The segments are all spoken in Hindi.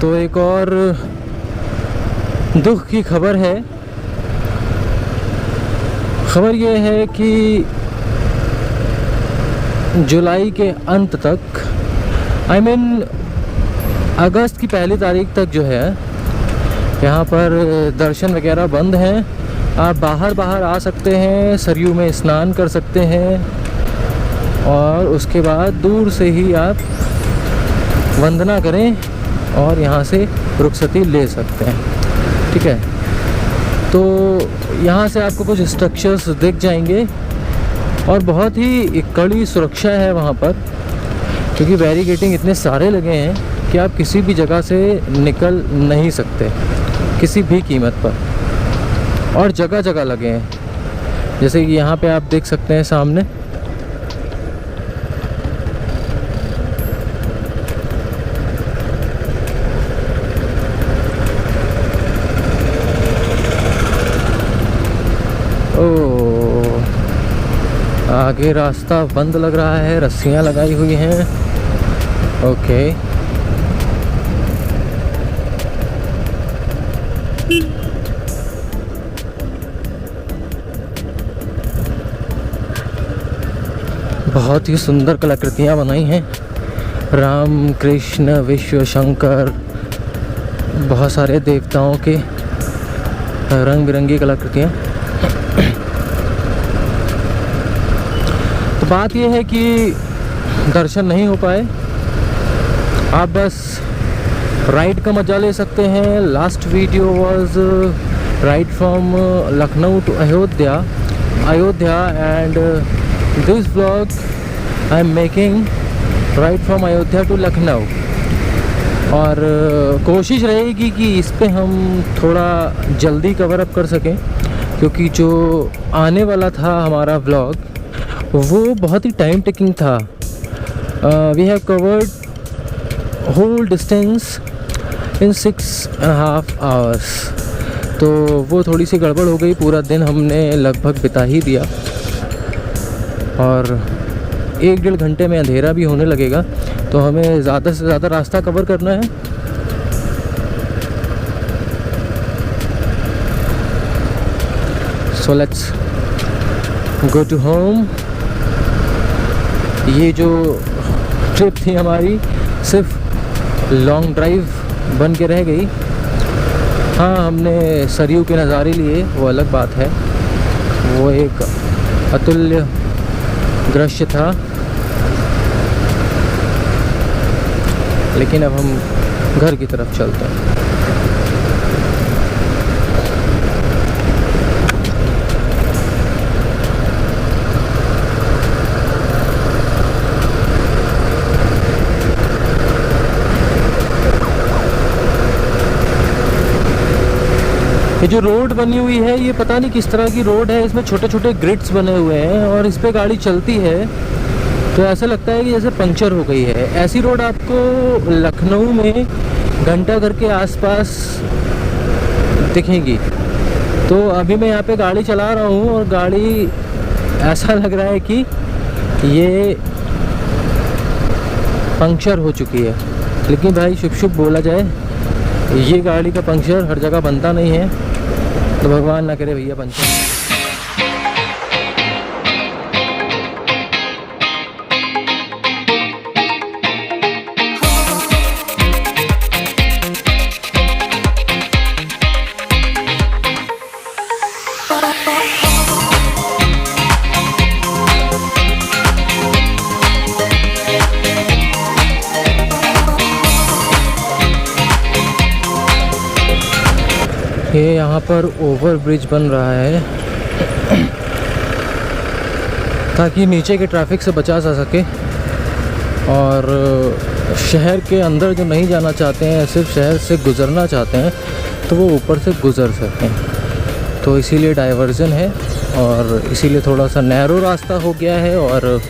तो एक और दुख की खबर है। खबर ये है कि जुलाई के अंत तक, अगस्त की पहली तारीख तक जो है यहाँ पर दर्शन वगैरह बंद हैं। आप बाहर आ सकते हैं, सरयू में स्नान कर सकते हैं और उसके बाद दूर से ही आप वंदना करें और यहाँ से रुखसती ले सकते हैं। ठीक है, तो यहाँ से आपको कुछ स्ट्रक्चर्स दिख जाएंगे और बहुत ही कड़ी सुरक्षा है वहाँ पर, क्योंकि बैरिकेडिंग इतने सारे लगे हैं कि आप किसी भी जगह से निकल नहीं सकते किसी भी कीमत पर, और जगह जगह लगे हैं। जैसे कि यहाँ पे आप देख सकते हैं सामने आगे रास्ता बंद लग रहा है, रस्सियाँ लगाई हुई हैं। ओके, बहुत ही सुंदर कलाकृतियाँ बनाई हैं। राम, कृष्ण, विष्णु, शंकर, बहुत सारे देवताओं के रंग बिरंगी कलाकृतियाँ। तो बात यह है कि दर्शन नहीं हो पाए, आप बस राइड का मजा ले सकते हैं। Last video was ride from Lucknow to Ayodhya and this vlog I am making ride from Ayodhya to Lucknow. और कोशिश रहेगी कि इस पे हम थोड़ा जल्दी कवर अप कर सकें, क्योंकि जो आने वाला था हमारा व्लॉग वो बहुत ही टाइम टेकिंग था। We have covered whole distance in 6.5 hours, तो वो थोड़ी सी गड़बड़ हो गई। पूरा दिन हमने लगभग बिता ही दिया और 1-1.5 घंटे में अंधेरा भी होने लगेगा, तो हमें ज़्यादा से ज़्यादा रास्ता कवर करना है। So let's go to home. ये जो ट्रिप थी हमारी सिर्फ लॉन्ग ड्राइव बन के रह गई। हाँ, हमने सरयू के नज़ारे लिए, वो अलग बात है, वो एक अतुल्य दृश्य था। लेकिन अब हम घर की तरफ चलते हैं। ये जो रोड बनी हुई है, ये पता नहीं किस तरह की रोड है। इसमें छोटे छोटे ग्रिड्स बने हुए हैं और इस पे गाड़ी चलती है तो ऐसा लगता है कि जैसे पंक्चर हो गई है। ऐसी रोड आपको लखनऊ में घंटाघर के आसपास दिखेगी। तो अभी मैं यहाँ पे गाड़ी चला रहा हूँ और गाड़ी ऐसा लग रहा है कि ये पंक्चर हो चुकी है। लेकिन भाई शुभ शुभ बोला जाए, ये गाड़ी का पंक्चर हर जगह बनता नहीं है, तो भगवान ना करे भैया पंक्चर। ये यहाँ पर ओवर ब्रिज बन रहा है ताकि नीचे के ट्रैफिक से बचा जा सके, और शहर के अंदर जो नहीं जाना चाहते हैं, सिर्फ शहर से गुज़रना चाहते हैं, तो वो ऊपर से गुज़र सकें। तो इसीलिए डाइवर्जन है और इसीलिए थोड़ा सा नैरो रास्ता हो गया है और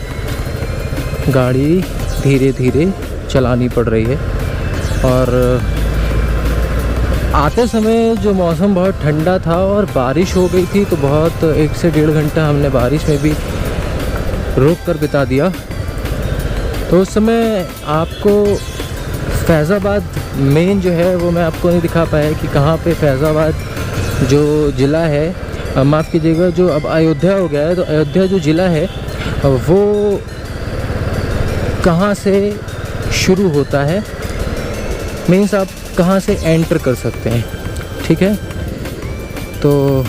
गाड़ी धीरे धीरे चलानी पड़ रही है। और आते समय जो मौसम बहुत ठंडा था और बारिश हो गई थी, तो बहुत 1 से 1.5 घंटा हमने बारिश में भी रुक कर बिता दिया। तो उस समय आपको फैज़ाबाद मेन जो है वो मैं आपको नहीं दिखा पाया कि कहाँ पे फैज़ाबाद जो ज़िला है, माफ़ कीजिएगा, जो अब अयोध्या हो गया है, तो अयोध्या जो ज़िला है वो कहाँ से शुरू होता है, मीन्स आप कहाँ से एंटर कर सकते हैं। ठीक है, तो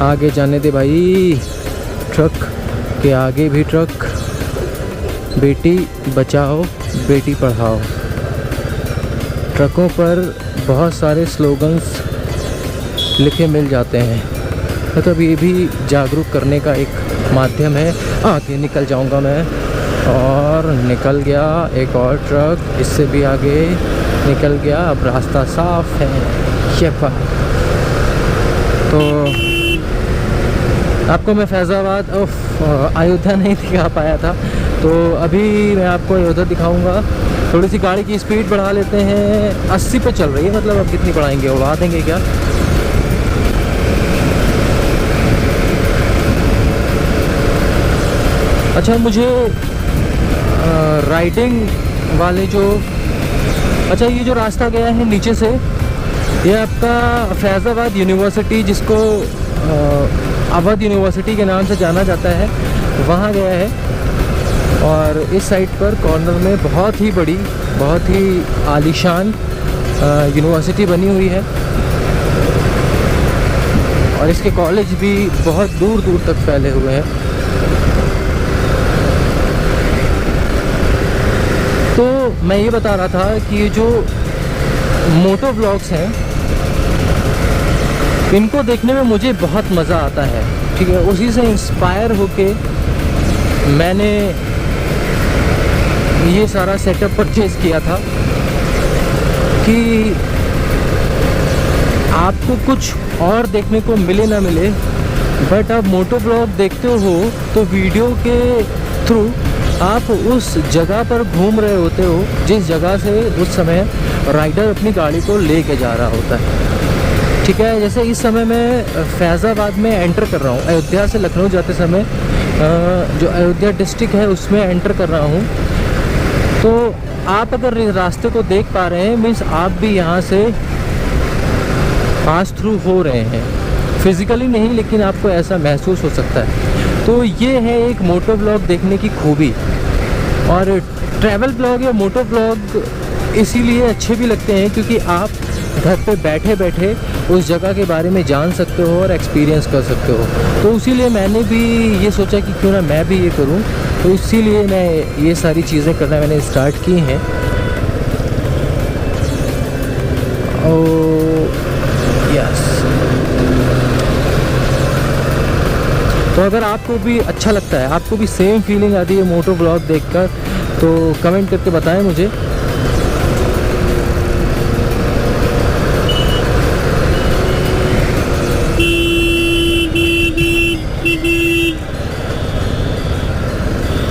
आगे जाने दे भाई, ट्रक के आगे भी ट्रक। बेटी बचाओ बेटी पढ़ाओ। ट्रकों पर बहुत सारे स्लोगन्स लिखे मिल जाते हैं, मतलब ये भी जागरूक करने का एक माध्यम है। आगे निकल जाऊंगा मैं, और निकल गया एक और ट्रक, इससे भी आगे निकल गया। अब रास्ता साफ है। ये तो आपको मैं फैज़ाबाद अयोध्या नहीं दिखा पाया था, तो अभी मैं आपको अयोध्या दिखाऊंगा। थोड़ी सी गाड़ी की स्पीड बढ़ा लेते हैं, 80 पे चल रही है, मतलब अब कितनी बढ़ाएंगे, उड़ा देंगे क्या। अच्छा, मुझे राइडिंग वाले जो, अच्छा ये जो रास्ता गया है नीचे से, ये आपका फैज़ाबाद यूनिवर्सिटी, जिसको अवध यूनिवर्सिटी के नाम से जाना जाता है, वहाँ गया है। और इस साइड पर कॉर्नर में बहुत ही बड़ी, बहुत ही आलीशान यूनिवर्सिटी बनी हुई है, और इसके कॉलेज भी बहुत दूर दूर तक फैले हुए हैं। तो मैं ये बता रहा था कि ये जो मोटो व्लॉग्स हैं, इनको देखने में मुझे बहुत मज़ा आता है। ठीक है, उसी से इंस्पायर होके मैंने ये सारा सेटअप परचेज़ किया था कि आपको कुछ और देखने को मिले ना मिले, बट आप मोटो व्लॉग देखते हो तो वीडियो के थ्रू आप उस जगह पर घूम रहे होते हो जिस जगह से उस समय राइडर अपनी गाड़ी को लेके जा रहा होता है। ठीक है, जैसे इस समय मैं फैज़ाबाद में एंटर कर रहा हूँ, अयोध्या से लखनऊ जाते समय जो अयोध्या डिस्ट्रिक्ट है उसमें एंटर कर रहा हूँ। तो आप अगर रास्ते को देख पा रहे हैं, मीन्स आप भी यहाँ से पास थ्रू हो रहे हैं, फिज़िकली नहीं लेकिन आपको ऐसा महसूस हो सकता है। तो ये है एक मोटो ब्लॉग देखने की खूबी। और ट्रैवल ब्लॉग या मोटो ब्लॉग इसीलिए अच्छे भी लगते हैं क्योंकि आप घर पे बैठे बैठे उस जगह के बारे में जान सकते हो और एक्सपीरियंस कर सकते हो। तो इसीलिए मैंने भी ये सोचा कि क्यों ना मैं भी ये करूं, तो इसीलिए मैं ये सारी चीज़ें करना मैंने स्टार्ट की हैं। यस, तो अगर आपको भी अच्छा लगता है, आपको भी सेम फीलिंग आती है मोटो ब्लॉग देखकर, तो कमेंट करके बताएं मुझे।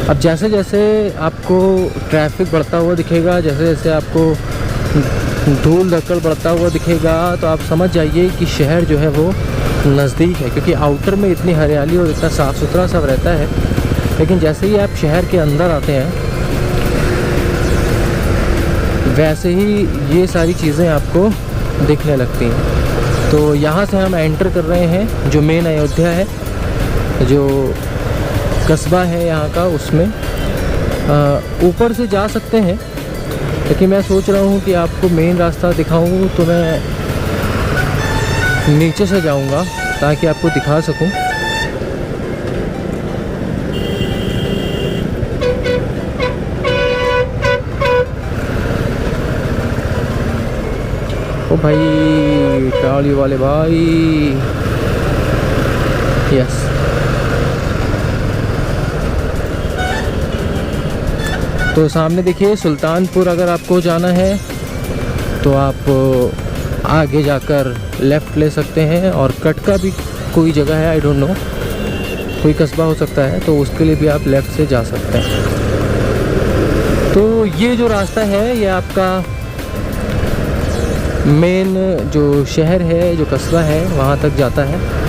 अब जैसे जैसे आपको ट्रैफिक बढ़ता हुआ दिखेगा, जैसे जैसे आपको धूल धक्कड़ बढ़ता हुआ दिखेगा, तो आप समझ जाइए कि शहर जो है वो नज़दीक है, क्योंकि आउटर में इतनी हरियाली और इतना साफ़ सुथरा सब रहता है। लेकिन जैसे ही आप शहर के अंदर आते हैं, वैसे ही ये सारी चीज़ें आपको दिखने लगती हैं। तो यहाँ से हम एंटर कर रहे हैं जो मेन अयोध्या है, जो कस्बा है यहाँ का, उसमें ऊपर से जा सकते हैं, लेकिन मैं सोच रहा हूँ कि आपको मेन रास्ता दिखाऊँ तो मैं नीचे से जाऊँगा ताकि आपको दिखा सकूँ। ओ भाई टाली वाले भाई, यस। तो सामने देखिए सुल्तानपुर, अगर आपको जाना है तो आप आगे जाकर लेफ़्ट ले सकते हैं, और कट का भी कोई जगह है, आई डोंट नो, कोई कस्बा हो सकता है, तो उसके लिए भी आप लेफ़्ट से जा सकते हैं। तो ये जो रास्ता है ये आपका मेन जो शहर है, जो कस्बा है, वहाँ तक जाता है।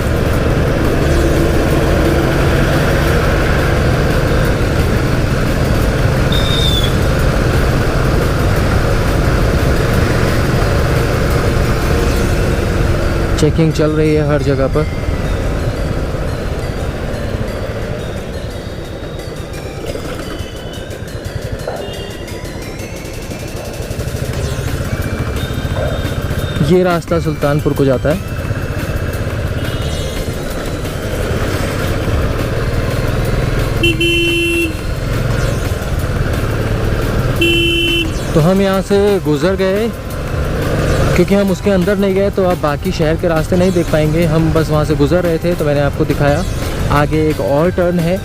चेकिंग चल रही है हर जगह पर। ये रास्ता सुल्तानपुर को जाता है। तो हम यहाँ से गुज़र गए, क्योंकि हम उसके अंदर नहीं गए तो आप बाकी शहर के रास्ते नहीं देख पाएंगे। हम बस वहाँ से गुज़र रहे थे तो मैंने आपको दिखाया। आगे एक और टर्न है,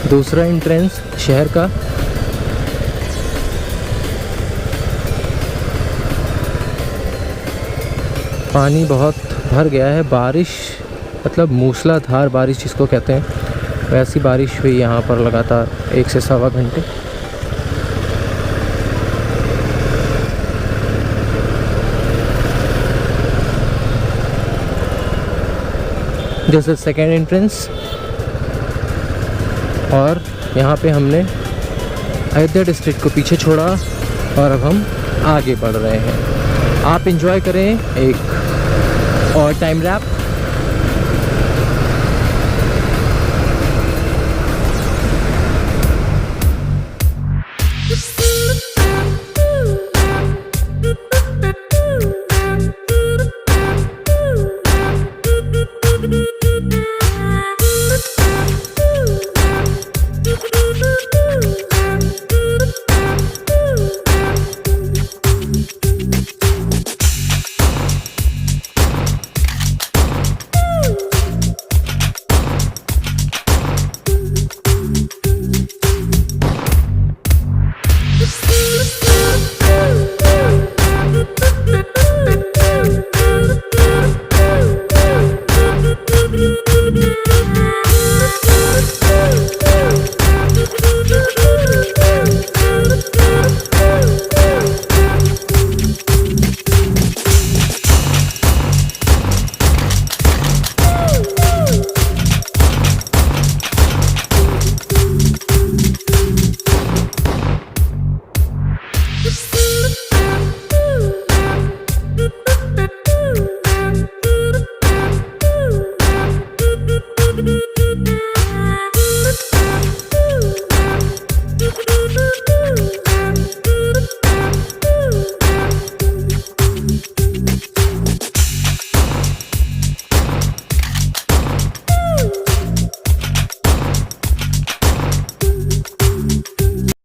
दूसरा एंट्रेंस शहर का। पानी बहुत भर गया है। बारिश मतलब मूसलाधार बारिश जिसको कहते हैं, वैसी बारिश हुई यहाँ पर लगातार 1 से सवा घंटे। दिस इज सेकेंड एंट्रेंस और यहाँ पे हमने अयोध्या डिस्ट्रिक्ट को पीछे छोड़ा और अब हम आगे बढ़ रहे हैं। आप इंजॉय करें एक और टाइम रैप।